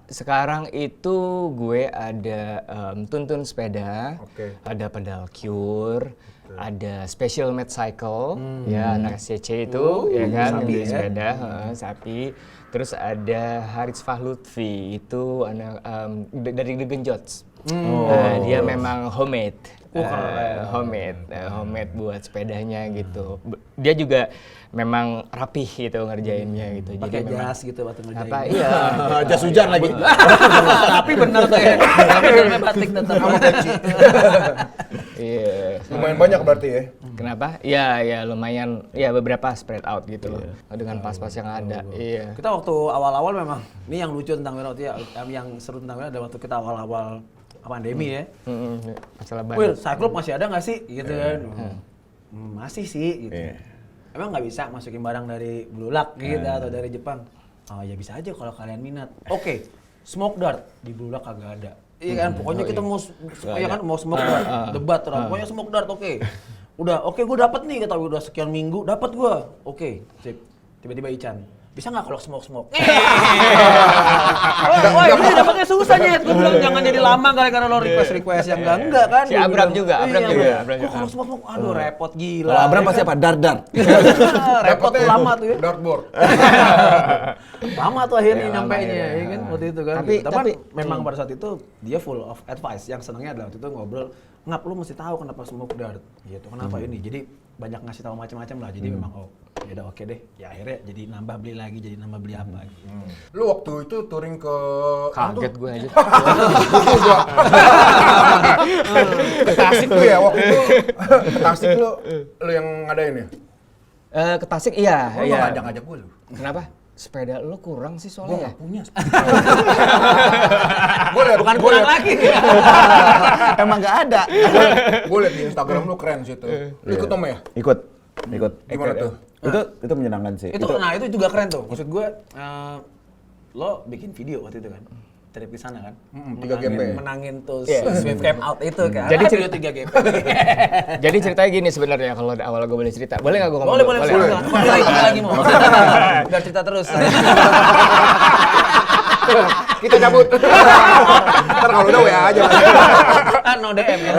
C: Sekarang itu gue ada tuntun sepeda, ada pedal cure, ada special made cycle, ya anak SCC itu, ya kan,
B: sapi
C: yang
B: ya?
C: sepeda, sapi. Terus ada Haris Fahlutfi, itu anak dari The Genjots. Dia memang homemade, homemade buat sepedanya gitu. Dia juga memang rapih gitu ngerjainnya gitu.
B: Pakai
C: memang-
B: jas gitu waktu ngerjain.
C: apa iya
A: Jas hujan lagi.
B: Tapi bener tuh ya. Tapi dalamnya batik tetap.
C: iya
D: lumayan banyak berarti ya.
C: kenapa ya lumayan ya beberapa spread out gitu loh dengan pas-pas yang ada. Iya
B: Kita waktu awal-awal memang, ini yang lucu tentang Wira waktu ya, yang seru tentang Wira adalah waktu kita awal-awal pandemi ya.
C: masalah
B: Will,
C: banyak.
B: Cyclops masih ada nggak sih? Gitu kan. Masih sih gitu. Emang nggak bisa masukin barang dari Bulak gitu atau dari Jepang? Oh ya bisa aja kalau kalian minat. Oke, smoke dart di Bulak kagak ada. Iya kan, pokoknya kita mau ya kan mau smoke dart, debat terus. Pokoknya smoke dart oke. Udah, oke gue dapat nih kata udah sekian minggu dapat gue. Oke, sip. Tiba-tiba Ican, bisa nggak kalau smoke? Wah, ini dapatnya susah Nyet. Gue bilang jangan jadi lama gara-gara lo request yang enggak kan.
C: Si
B: Gua
C: Abram
B: bilang,
C: juga, Abram
B: iya,
C: juga,
B: Abram.
C: Abram juga.
B: Kok kalau smoke, aduh repot gila.
A: Kalau Abram
B: ya
A: pasti
B: kan?
A: apa? Dar.
B: Repot tuh lama tuh ya.
D: Dartboard.
B: Lama tuh akhirnya
C: Ya,
B: nyampainya
C: lama,
B: ya kan waktu itu kan.
C: Tapi-
B: Gitu.
C: tapi-
B: memang pada saat itu dia full of advice. Yang senangnya adalah waktu itu ngobrol, ngap lu mesti tahu kenapa smoke dart gitu. Kenapa ini? Jadi banyak ngasih tahu macam-macam lah. Jadi memang ya udah oke deh. Ya akhirnya jadi nambah beli lagi, jadi nambah beli apa gitu.
D: Lu waktu itu touring ke
C: Kaget gue aja.
D: ke Tasik tuh ya waktu itu. Ke Tasik lu yang ngadain ya?
C: Ke Tasik iya.
D: Lu
C: iya.
D: nggak ngajak gue lu.
C: Kenapa? Sepeda lu kurang sih
D: Gue
C: soalnya ya?
D: nggak punya. Gue liat,
B: Bukan kurang lagi.
A: Emang nggak ada.
D: Gue liat di Instagram lu keren sih itu. Lu ikut Tom ya?
A: Ikut.
D: Gimana tuh?
A: Itu menyenangkan sih.
B: Nah itu juga keren tuh. Maksud gue, lo bikin video waktu itu kan? Trip ke sana kan?
D: 3 GP.
B: Menangin tuh
C: Iya.
B: Swift Camp Out itu kan?
C: Jadi
B: Video 3 GP.
C: Jadi ceritanya gini sebenarnya kalau awal gue boleh cerita. Boleh nggak gue ngomong?
B: Boleh. Lagi mau. Biar cerita terus.
D: Kita cabut. Ntar kalau udah WA aja.
B: No DM ya.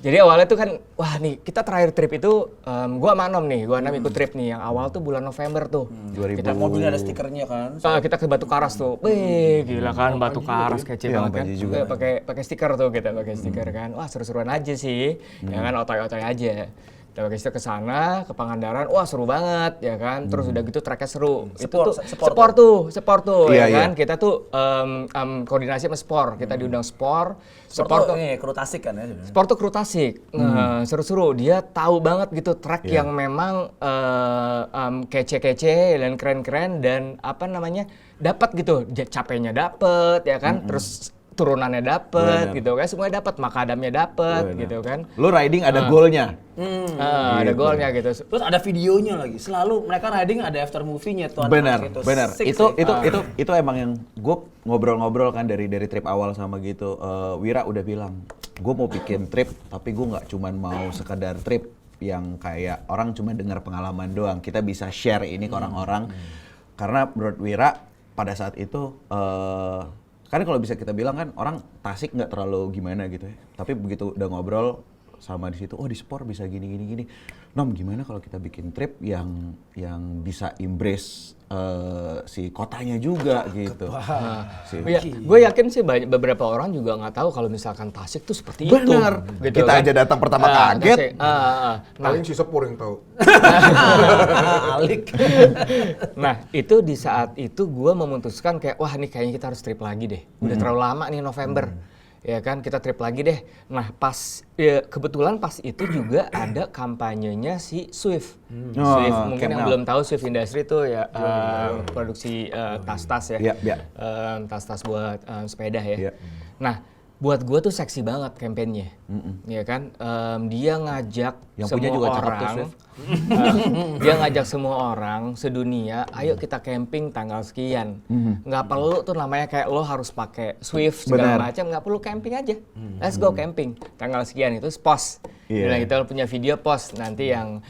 C: Jadi awalnya tuh kan, wah nih kita terakhir trip itu, gue sama Anom nih, gue Anom ikut trip nih, yang awal tuh bulan November tuh.
A: 2000.
B: Kita mobilnya ada stikernya kan.
C: Kita ke Batu Karas tuh, wih gila kan Batu Karas kece
A: Iya,
C: banget kan.
A: Panji juga.
C: Pakai stiker tuh kita pakai stiker kan, wah seru-seruan aja sih, ya kan otoy-otoy aja. Kita pakai stiker ke sana, ke Pangandaran, wah seru banget ya kan. Terus udah gitu tracknya seru. Itu tuh sport tuh
A: Iya,
C: ya kan. Kita tuh koordinasi sama Sport, kita diundang Sport.
B: Sport tuh ini kru Tasik kan ya sebenarnya.
C: Sport tuh kru Tasik, seru-seru. Dia tahu banget gitu track yang memang kece-kece dan keren-keren dan apa namanya dapat gitu, capeknya dapat ya kan, terus turunannya dapat gitu kan, semuanya dapat, makadamnya dapat gitu kan.
A: Lu riding ada goalnya.
C: Ada golnya gitu.
B: Terus ada videonya lagi. Selalu mereka riding ada after movie-nya tuh.
A: Benar.
B: Six
A: Itu
B: ya.
A: itu emang yang gue ngobrol-ngobrol kan dari trip awal sama gitu. Wira udah bilang, gue mau bikin trip tapi gue nggak cuman mau sekedar trip yang kayak orang cuma dengar pengalaman doang. Kita bisa share ini ke orang-orang. Karena menurut Wira pada saat itu kan kalau bisa kita bilang kan orang Tasik nggak terlalu gimana gitu ya. Tapi begitu udah ngobrol sama di situ, oh di sport bisa gini. Nom, gimana kalau kita bikin trip yang bisa embrace si kotanya juga gitu.
C: Ya, gue yakin sih beberapa orang juga nggak tahu kalau misalkan Tasik tuh seperti
A: Bener.
C: itu. Gitu,
A: Kita aja datang pertama kaget.
D: Paling si Sepur yang tahu.
B: Alik.
C: Nah, itu di saat itu gue memutuskan kayak, wah nih kayaknya kita harus trip lagi deh. Udah terlalu lama nih November. Ya kan, kita trip lagi deh. Nah, kebetulan pas itu juga ada kampanyenya si Swift. Swift, mungkin yang belum tahu Swift Industry itu ya produksi tas-tas ya. Tas-tas buat sepeda ya. Nah, buat gue tuh seksi banget kampanyenya, ya kan? Dia ngajak
A: Yang
C: semua
A: punya juga cakep tuh,
C: orang,
A: Swift.
C: dia ngajak semua orang sedunia, ayo kita camping tanggal sekian. Nggak perlu tuh namanya kayak lo harus pakai Swift segala macam, nggak perlu camping aja. Let's go camping tanggal sekian itu post. Nah, kita punya video post nanti yang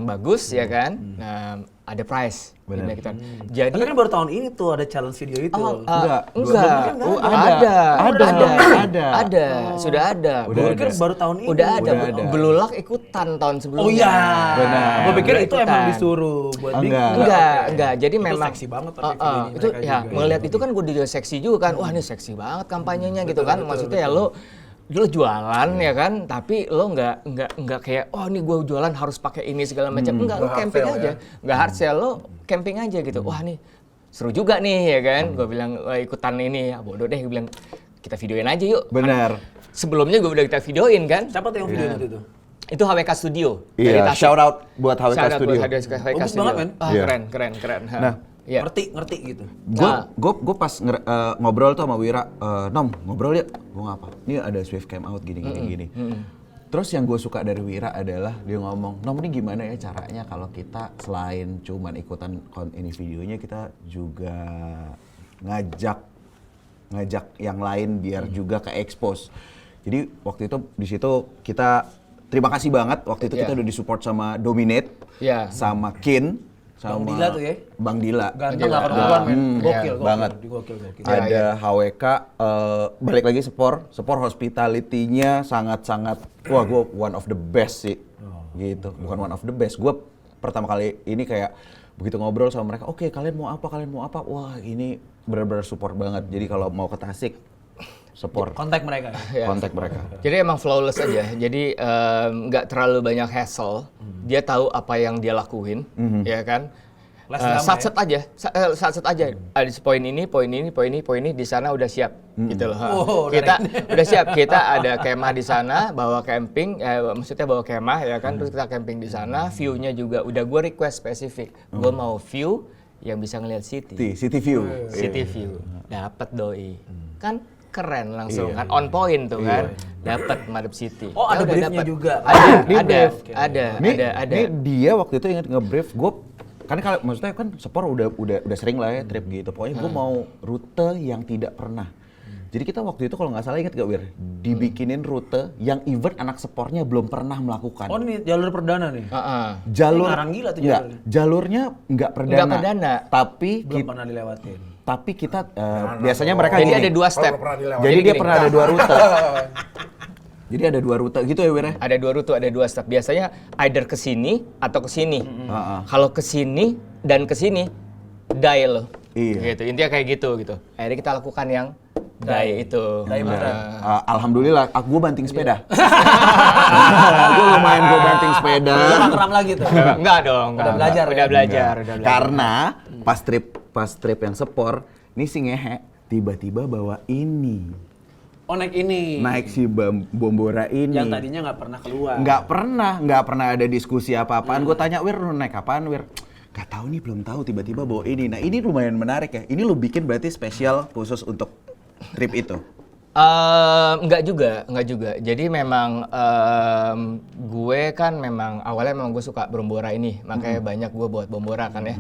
C: bagus ya kan. Nah, ada prize.
A: Benar.
C: Kita.
B: Tapi kan baru tahun ini tuh ada challenge video itu.
C: Enggak. Ada. Sudah ada.
B: Gue pikir baru tahun ini.
C: Udah ada. Belulak ikutan tahun sebelumnya.
B: Oh iya.
A: Benar.
B: Gue pikir itu
C: Ikutan.
B: emang disuruh buat
C: Enggak. Jadi
B: itu
C: memang
B: seksi banget tapi
C: itu
B: videonya
C: ya
B: mereka
C: melihat itu kan gue juga seksi juga kan. Wah, ini seksi banget kampanyenya gitu kan. Maksudnya ya lo jualan ya kan, tapi lo nggak kayak oh nih gue jualan harus pakai ini segala macam. Enggak, lo camping aja. Nggak hard sell, lo camping aja gitu. Wah nih seru juga nih ya kan. Gue bilang ikutan ini ya bodoh deh. Gue bilang kita videoin aja yuk.
A: Benar.
C: Sebelumnya gue udah kita videoin kan.
B: Siapa tuh yang video itu tuh?
C: Itu HWK Studio.
A: Iya, shout out buat HWK
C: Shout out
A: Studio.
C: buat HWK
B: Bagus
C: Studio.
B: banget, men.
A: Iya.
C: Keren.
A: Nah,
C: ya.
B: Ngerti gitu.
A: Gue pas ngobrol tuh sama Wira, Nom ngobrol ya, gue ngapa? Ini ada Swift Cam Out gini. Terus yang gue suka dari Wira adalah dia ngomong, Nom ini gimana ya caranya kalau kita selain cuman ikutan ini videonya, kita juga ngajak yang lain biar juga ke expose. Jadi waktu itu di situ kita terima kasih banget waktu itu kita udah disupport sama Dominate, sama Kin. Sama
B: Bang Dila tuh ya?
A: Bang Dila.
B: Ganteng gak kedudukan, men. Gokil.
A: Banget.
B: Gokil.
A: Ada HWK, balik lagi Sepor hospitality-nya sangat-sangat, wah gue one of the best sih. Gitu, bukan one of the best. Gue pertama kali ini kayak begitu ngobrol sama mereka, oke, kalian mau apa? Wah ini benar-benar support banget. Jadi kalau mau ke Tasik, support.
B: Kontak mereka.
A: Kontak mereka.
C: Jadi emang flawless aja. Jadi nggak terlalu banyak hassle. Dia tahu apa yang dia lakuin, ya kan? Satset aja. Ada poin ini di sana udah siap, gitu loh. Kita udah siap. Kita ada kemah di sana, bawa camping, maksudnya bawa kemah ya kan. Terus kita camping di sana. View-nya juga udah gue request spesifik. Gue mau view yang bisa ngeliat city
A: view.
C: City view. Dapat doi. Kan keren langsung kan on point tuh kan. Dapat Madep City.
B: Oh, ada briefnya juga.
C: Ada.
A: Ini dia waktu itu ingat nge-brief gue, kan maksudnya kan Sepor udah sering lah ya trip gitu. Pokoknya gue mau rute yang tidak pernah. Jadi kita waktu itu kalau nggak salah ingat gak Wir, dibikinin rute yang even anak Sepornya belum pernah melakukan.
B: Oh ini jalur perdana nih?
A: Jalur
B: ngarang gila tuh jalurnya.
A: Jalurnya nggak perdana. Tapi
B: belum pernah dilewatin.
A: Tapi kita biasanya mereka
C: jadi
A: gini.
C: ada 2 step.
A: Jadi dia pernah ada 2 rute. Jadi ada 2 rute gitu ya Wir?
C: Ada 2 rute, ada 2 step. Biasanya either ke sini atau ke sini. Kalau ke sini dan ke sini, die lo.
A: Iya.
C: Gitu. Intinya kayak gitu. Akhirnya kita lakukan yang die itu.
A: Alhamdulillah, gue banting sepeda. Gue lumayan banting sepeda.
B: Udah kram lagi tuh?
C: Enggak dong.
B: Udah belajar.
C: Udah belajar.
A: Karena pas trip yang Sepor, nih si ngehe tiba-tiba bawa ini.
B: Oh naik ini?
A: Naik si Bombora ini.
B: Yang tadinya nggak pernah keluar?
A: Nggak pernah ada diskusi apa-apaan. Gue tanya, Wir, lu naik apaan, Wir? Gak tahu nih, belum tahu, tiba-tiba bawa ini. Nah ini lumayan menarik ya. Ini lu bikin berarti spesial khusus untuk trip itu?
C: Enggak juga. Jadi memang gue kan memang awalnya memang gue suka Bombora ini, makanya banyak gue buat Bombora kan ya,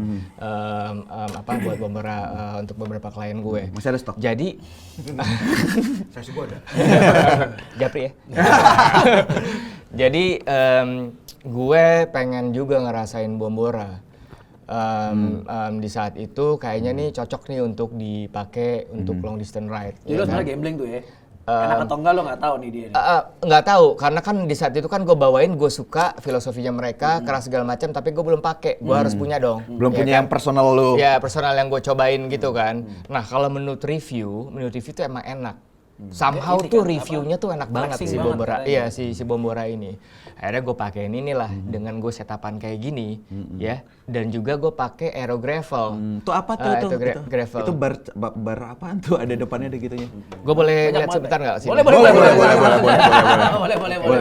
C: buat Bombora untuk beberapa klien gue.
A: Masih ada stok?
C: Jadi,
D: Saya sih gue ada.
C: Japri ya. Jadi gue pengen juga ngerasain Bombora. Di saat itu kayaknya nih cocok nih untuk dipakai untuk long distance ride.
B: Jadi lo sebenarnya gambling tuh ya? Enak atau enggak lo nggak tahu nih dia.
E: Nggak tahu, karena kan di saat itu kan gue bawain, gue suka filosofinya mereka, keras segala macam, tapi gue belum pakai, gue harus punya dong.
A: Belum
E: Ya
A: punya
E: kan?
A: yang personal lu.
E: Ya personal yang gue cobain gitu kan. Nah kalau menurut review itu emang enak. Somehow
B: Ini
E: tuh
B: kan,
E: reviewnya tuh enak banget
B: flexing
E: si
B: banget
E: Bombora.
B: katanya.
E: Iya si Bombora ini. Akhirnya gue pakein inilah dengan gue setapan kayak gini, ya. Dan juga gue pakai Aero Gravel.
A: Itu apa tuh?
E: Itu gravel.
A: Itu bar apaan tuh? Ada depannya ada gitunya.
E: Gue boleh
B: Banyak
E: lihat
B: banget
E: sebentar
B: ya?
E: nggak sih?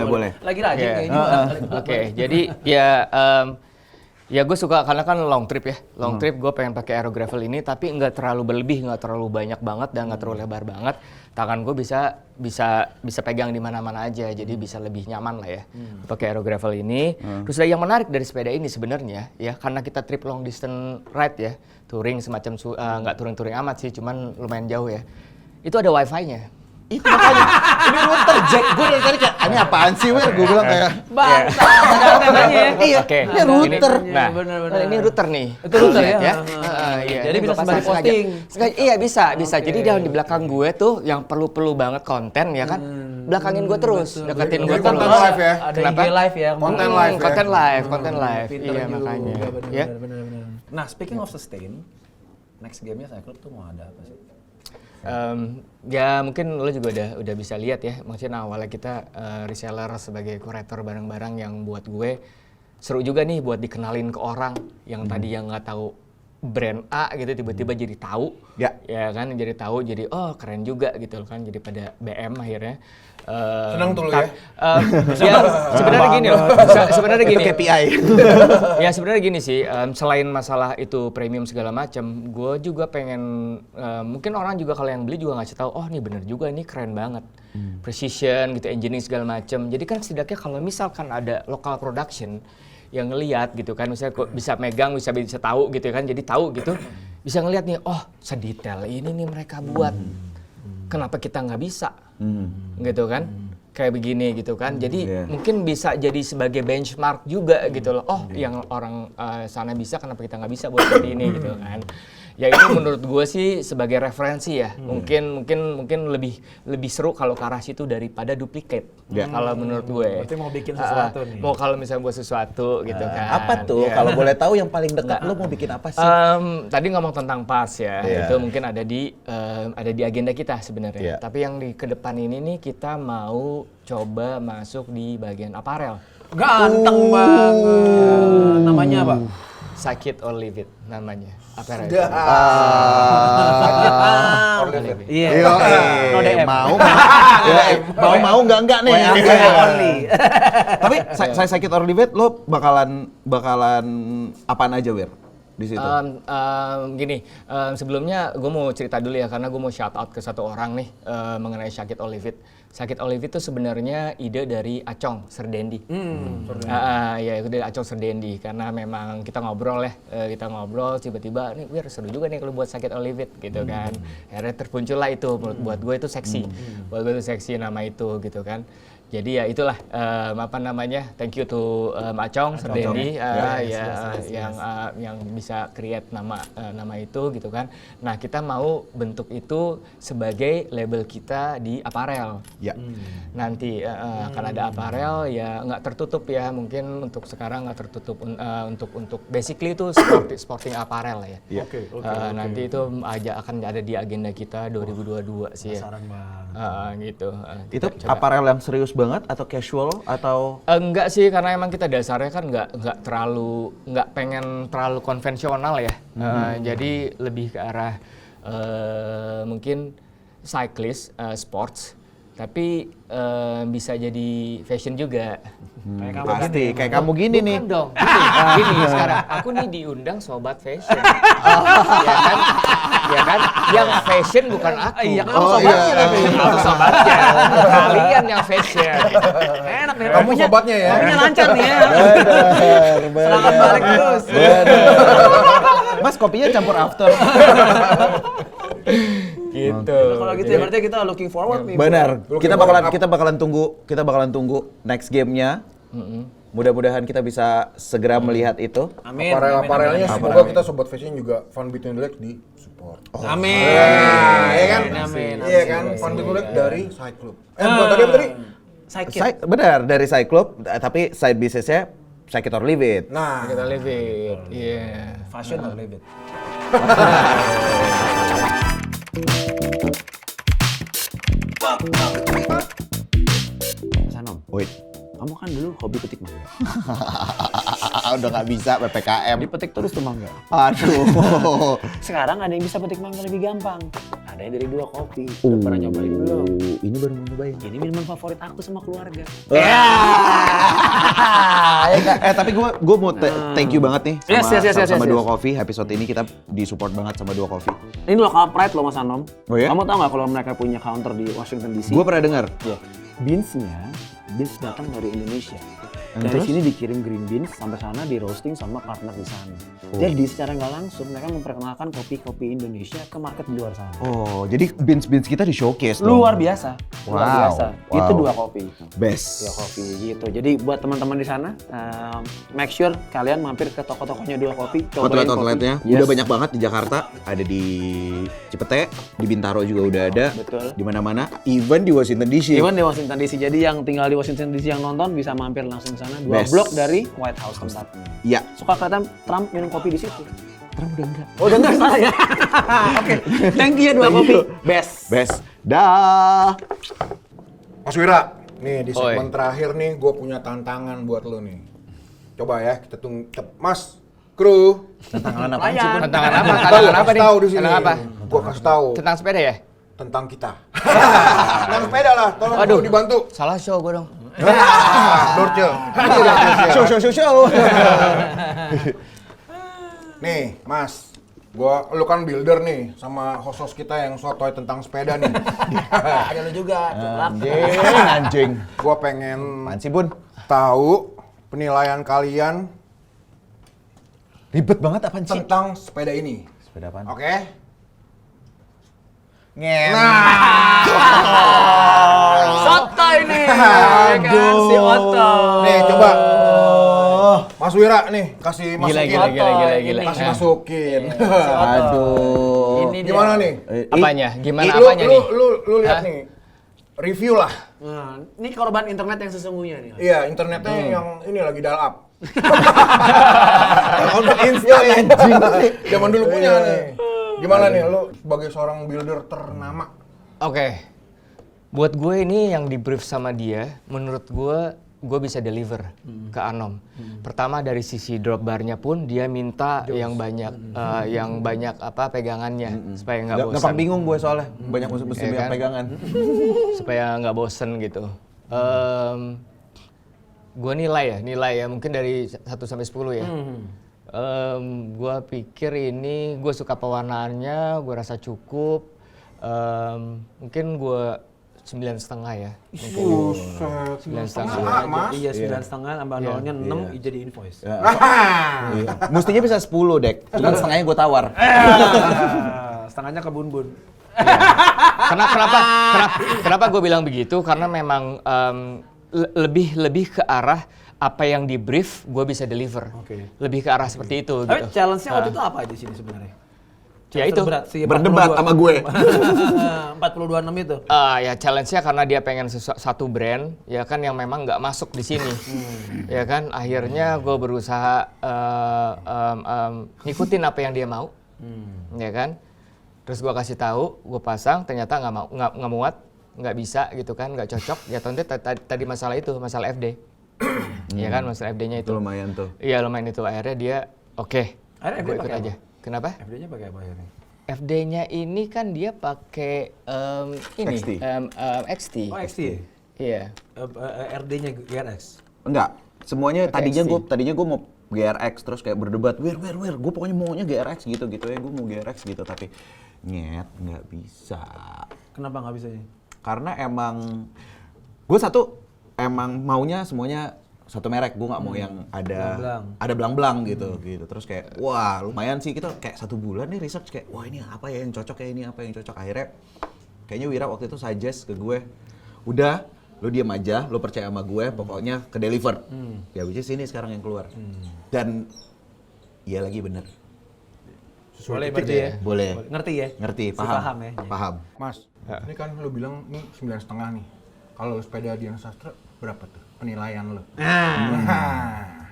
B: Boleh. Lagi rajin
E: Iya.
B: kayaknya.
E: Oke, jadi ya gue suka karena kan long trip ya. Long trip gue pengen pakai Aero Gravel ini tapi nggak terlalu berlebih, nggak terlalu banyak banget dan nggak terlalu lebar banget. Tangan gue bisa pegang di mana-mana aja, jadi bisa lebih nyaman lah ya pakai Aero Gravel ini. Terus yang menarik dari sepeda ini sebenarnya ya karena kita trip long distance ride ya, touring semacam nggak touring amat sih, cuman lumayan jauh ya. Itu ada wifi-nya.
A: Itu makanya ini router Jack. Gue dari tadi kayak ini apaan sih, Wir? Gue bilang kayak
B: Bangsa, ada antenanya.
A: iya,
E: Oke.
A: ini router.
E: Nah,
B: Bener-bener.
E: ini router nih.
B: Itu router ya?
E: Iya.
B: Jadi
E: Ini
B: bisa
E: gua
B: sembari
E: pasang
B: posting.
E: sengaja. Iya bisa. Jadi dia di belakang gue tuh yang perlu banget konten ya kan, belakangin gue terus, deketin gue
D: Jadi
E: terus.
D: konten live ya?
B: Ada
E: Kenapa?
B: IG live ya.
D: Konten live ya?
E: Konten live.
B: Pinter
E: Iya
B: juga,
E: makanya.
B: bener-bener,
E: Ya.
B: bener-bener. Nah, speaking of sustain, next game-nya Cyclops tuh mau ada apa sih?
E: Ya mungkin lo juga udah bisa lihat ya, maksudnya awalnya kita reseller sebagai kurator barang-barang yang buat gue seru juga nih buat dikenalin ke orang yang tadi yang nggak tahu brand A gitu tiba-tiba jadi tahu,
A: Ya.
E: kan jadi tahu, jadi oh keren juga gitu kan, jadi pada BM akhirnya.
D: Senang tuh lo ya?
E: Ya sebenarnya gini loh, sebenarnya gini.
A: Itu KPI.
E: Ya sebenarnya gini sih, selain masalah itu premium segala macam, gue juga pengen mungkin orang juga kalau yang beli juga ngasih tahu, oh nih bener juga, ini keren banget, precision gitu, engineering segala macam. Jadi kan setidaknya kalau misalkan ada local production yang ngelihat gitu kan, misalnya kok bisa megang, bisa tahu gitu kan, jadi tahu gitu, bisa ngelihat nih, oh sedetail ini nih mereka buat, kenapa kita nggak bisa, gitu kan? Kayak begini gitu kan, jadi mungkin bisa jadi sebagai benchmark juga gitu loh. Oh, yang orang sana bisa, kenapa kita nggak bisa buat seperti ini gitu kan? Ya itu menurut gue sih sebagai referensi ya. Mungkin lebih seru kalau ke arah situ daripada duplicate. Kalau menurut gue.
B: Berarti mau bikin sesuatu nih.
E: Mau kalau misalnya buat sesuatu gitu kan.
A: Apa tuh?
E: Ya.
A: Kalau boleh tahu yang paling dekat lo mau bikin apa sih?
E: Tadi ngomong tentang pas ya,
A: Iya.
E: itu mungkin ada di agenda kita sebenarnya.
A: Iya.
E: Tapi yang di kedepan ini nih kita mau coba masuk di bagian aparel.
B: Ganteng banget. Namanya apa?
E: Sakit or Leave It namanya. Aparel.
B: Iya.
A: Yo,
B: No DM.
A: mau enggak nih.
B: Only.
A: Tapi saya sakit or leave it, lo bakalan apaan aja, Wir? Di situ.
E: Gini, sebelumnya gue mau cerita dulu ya, karena gue mau shout out ke satu orang nih mengenai Sakit or Leave It. Sakit or Leave It itu sebenarnya ide dari Acong Serdendi. Ya itu dari Acong Serdendi, karena memang kita ngobrol ya, tiba-tiba nih Wir seru juga nih kalau buat Sakit or Leave It gitu kan. Akhirnya terpuncullah itu, buat gue itu seksi, buat gue itu seksi nama itu gitu kan. Jadi ya itulah thank you to Acong Serdendi yang bisa create nama itu gitu kan. Nah kita mau bentuk itu sebagai label kita di aparel.
A: Ya.
E: Nanti akan ada aparel ya, nggak tertutup ya, mungkin untuk sekarang nggak tertutup untuk basically itu sporting apparel lah ya.
A: Iya.
E: Nanti itu akan ada di agenda kita 2022 sih ya. Gitu.
A: Itu
E: Kita coba.
A: aparel yang serius banget atau casual atau
E: Enggak sih, karena emang kita dasarnya kan nggak pengen terlalu konvensional ya. Jadi lebih ke arah mungkin cyclist, sports, tapi bisa jadi fashion juga.
A: pasti kayak kamu gini nih.
E: Bukan dong. Gini sekarang aku nih diundang sobat fashion. Ya kan? Yang fashion bukan aku.
B: Iya, kan sobatnya tapi.
E: Aku sobatnya. Kalian yang fashion.
B: Enak nih.
D: Kamu sobatnya ya?
B: Kopinya lancar nih ya.
A: Bener.
B: Serangan balik terus.
A: Mas kopinya campur after.
E: Gitu.
B: Kalau gitu ya berarti kita looking forward nih.
A: Benar. Kita bakalan tunggu next game-nya. Mudah-mudahan kita bisa segera melihat itu.
B: Amin.
D: Aparelnya semoga kita sobat fashion juga Fun Between the Legs di support.
B: Amin.
D: Iya kan?
B: Amin.
D: Iya kan? Fun Between the Legs dari Side Club. Bukan tadi apa tadi?
A: Benar, dari Side Club, tapi side bisnisnya Shake It or Leave It.
D: Nah,
E: Kita live it. Iya.
B: Fashion or leave it. Mas Anom,
A: Wait.
B: kamu kan dulu hobi petik mangga.
A: Udah nggak bisa PPKM.
B: Dipetik terus tuh mangga.
A: Aduh.
B: Sekarang ada yang bisa petik mangga lebih gampang. Ada yang dari 2 kopi. Udah pernah nyobain belum?
A: Ini baru mau nyobain.
B: Ini minuman favorit aku sama keluarga.
A: Tapi gue mau thank you banget nih sama
B: Yes.
A: Dua Coffee. Episode ini kita disupport banget sama Dua Coffee.
B: Ini lokal pride loh Mas Anom.
A: Oh ya?
B: Kamu tahu nggak kalau mereka punya counter di Washington DC?
A: Gue pernah dengar.
B: Ya. Beans datang dari Indonesia. Dari
A: terus?
B: sini dikirim green beans sampai sana di roasting sama partner di sana. Jadi secara nggak langsung mereka memperkenalkan kopi-kopi Indonesia ke market di luar sana.
A: Oh, jadi beans kita di showcase dong.
B: Luar biasa. Luar
A: Wow,
B: biasa.
A: wow.
B: Itu Dua Kopi.
A: Best.
B: Dua Kopi gitu. Jadi buat teman-teman di sana, make sure kalian mampir ke toko-tokonya Dua Kopi. Cobain
A: Outlet-outletnya
B: kopi.
A: udah banyak banget di Jakarta, ada di Cipete, di Bintaro juga udah ada,
B: Betul.
A: di mana-mana, even di Washington DC.
B: Even di Washington DC. Jadi yang tinggal di Washington DC yang nonton bisa mampir langsung ke sana. 2
A: Best.
B: blok dari White House tempatnya.
A: Iya.
B: Suka kelihatan Trump minum kopi di situ.
A: Trump udah enggak.
B: Oh, udah enggak salah ya. Oke. Thank you ya Dua Kopi. Best.
A: Best. Dah.
D: Mas Wira, nih di
E: Oi.
D: segmen terakhir nih gue punya tantangan buat lo nih. Coba ya kita tunggu. Mas, kru.
A: Tantangan apa sih? Bun?
E: Tantangan apa? Tantangan apa nih?
D: Tahu di sini.
E: Tantangan apa?
D: Gue kasih tahu
E: Tentang sepeda ya?
D: tentang kita. Tentang sepeda lah, tolong
E: Waduh.
D: kru dibantu.
E: Salah show gue dong.
D: Dorcel.
A: Show.
D: Nih, Mas. Lu kan builder nih sama host kita yang sotoy tentang sepeda nih.
B: Ada lu juga.
A: Anjing.
D: Gua pengen
A: Apaan sih, Bun?
D: tahu penilaian kalian
A: Ribet banget apaan sih?
D: tentang sepeda ini.
A: Sepeda apaan?
D: Oke?
B: Soto ini. Ya kan? Si Otto.
D: Nih, coba. Mas Wira nih, kasih masukin.
E: Gila.
D: Kasih masukin.
A: Aduh.
B: Ini dia.
D: Gimana nih?
E: Apanya? Gimana
D: Lu-
E: apanya nih?
D: Lu lihat
E: Hah?
D: nih. Review lah.
B: Nah, ini korban internet yang sesungguhnya nih.
D: Iya, internetnya yang ini lagi dial up.
A: Untuk instan anjing.
D: Zaman dulu punya nih. Gimana nih lu sebagai seorang builder ternama?
E: Oke. Buat gue ini yang di brief sama dia, menurut gue bisa deliver ke Anom. Pertama dari sisi drop barnya pun dia minta yang banyak apa pegangannya supaya nggak bosan.
A: Gampang bingung gue soalnya. Banyak mesti
E: Iya
A: banyak
E: kan?
A: pegangan.
E: Supaya nggak bosen gitu. Gue nilai ya mungkin dari 1 sampai 10 ya. Gue pikir ini gue suka pewarnaannya, gue rasa cukup. Mungkin gue 9,5 ya. Mungkin.
D: Buset.
E: 9,5.
D: Mas.
B: Iya, 9,5 tambah nolnya 6 jadi invoice.
A: Iya. Mestinya bisa 10, Dek. Cuman setengahnya gue tawar.
B: Setengahnya ke Bun-Bun.
E: Kenapa gue bilang begitu? Karena memang lebih ke arah apa yang di brief gue bisa deliver.
B: Oke.
E: Lebih ke arah seperti itu
B: Tapi
E: gitu.
B: challenge-nya waktu itu apa di sini sebenarnya?
E: Ya itu.
B: Terberat, si
A: Berdebat
B: 42.
A: sama gue.
B: 42,6 itu.
E: Ya challenge-nya karena dia pengen satu brand ya kan yang memang nggak masuk di sini. Ya kan akhirnya gue berusaha ngikutin apa yang dia mau. Ya kan. Terus gue kasih tahu, gue pasang, ternyata nggak muat, nggak bisa gitu kan, nggak cocok. Ya tonton tadi masalah itu, masalah FD. Ya kan masalah FD-nya itu.
A: Itu lumayan tuh.
E: Iya lumayan itu. Akhirnya dia oke.
B: Akhirnya
E: Gue
B: FD
E: ikut
B: pakai
E: aja. Kenapa?
B: FD-nya pakai apa akhirnya?
E: FD-nya ini kan dia pakai ini
A: XT.
E: XT.
B: Oh, XT ya?
E: Iya.
B: RD-nya GRX.
A: Enggak. Semuanya
E: Pakai
A: tadinya gue mau GRX terus kayak berdebat, gue pokoknya maunya GRX gitu ya, gue mau GRX gitu tapi nggak bisa.
B: Kenapa nggak bisa ya?
A: Karena gue emang maunya semuanya satu merek, gue nggak mau yang ada belang-belang gitu. Terus kayak wah lumayan sih kita kayak 1 bulan nih research kayak wah ini apa ya yang cocok, akhirnya kayaknya Wira waktu itu suggest ke gue udah Lu diam aja, lu percaya sama gue, pokoknya ke deliver. Ya which is ini sekarang yang keluar. Dan iya lagi bener.
F: Boleh berarti ya?
A: Boleh.
F: Ngerti ya?
A: Ngerti,
F: Si
A: paham.
F: paham ya?
A: Paham.
D: Mas, ini kan lu bilang nih 9,5 nih. Kalau sepeda Dian Sastra berapa tuh penilaian lu? Nah.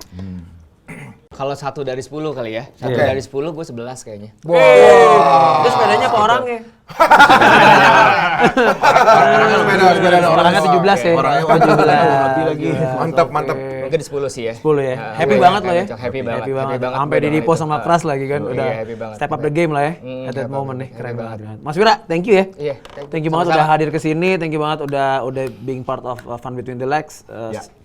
E: Kalau 1 dari 10 kali ya. 1 dari 10 gue 11 kayaknya.
F: Itu sepedanya apa orangnya? Orangnya 17 ya?
A: Orangnya
F: 17
A: lebih lagi.
D: Mantap, mantap.
E: Mungkin 10 sih ya.
F: 10 ya.
E: Nah,
F: Happy
E: gue
F: banget lo ya.
E: Happy banget.
F: Sampai di Dipo sama Pras lagi kan udah
E: Iya, happy banget.
F: step up the game lah ya. At that
E: happy
F: moment nih.
E: banget,
F: Keren
E: happy
F: banget. Mas Wira, thank you ya.
E: Iya,
F: Thank you banget udah hadir ke sini. Thank you banget udah being part of Fun Between the Legs.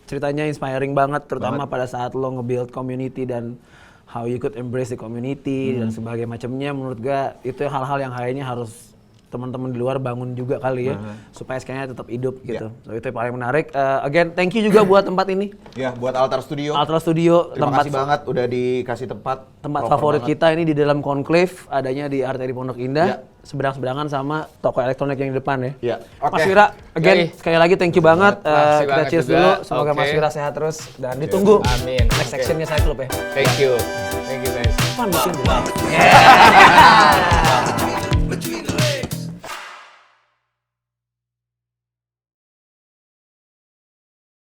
F: Ceritanya inspiring banget, terutama pada saat lo nge-build community dan how you could embrace the community dan sebagainya macamnya. Menurut gua itu hal-hal yang kayaknya harus teman-teman di luar bangun juga kali ya, supaya skena tetap hidup gitu. So, itu yang paling menarik. Again, thank you juga buat tempat ini.
A: Ya, buat Altar Studio.
F: Altra Studio,
A: Terima kasih banget udah dikasih tempat.
F: tempat
A: Proper
F: favorit
A: banget.
F: kita ini di dalam Conclave, adanya di Arteri Pondok Indah,
A: Ya.
F: seberang-seberangan sama toko elektronik yang di depan ya.
A: Ya.
F: Mas
A: Oke.
F: Wira, again
E: Yoi.
F: sekali lagi thank you banget.
E: Makasih
F: Kita
E: banget
F: cheers
E: juga.
F: dulu. Semoga
E: Oke.
F: Mas Wira sehat terus dan ditunggu
E: Amin.
F: next sectionnya saya klub ya.
E: Thank you. Thank you guys.
F: Fun between the legs.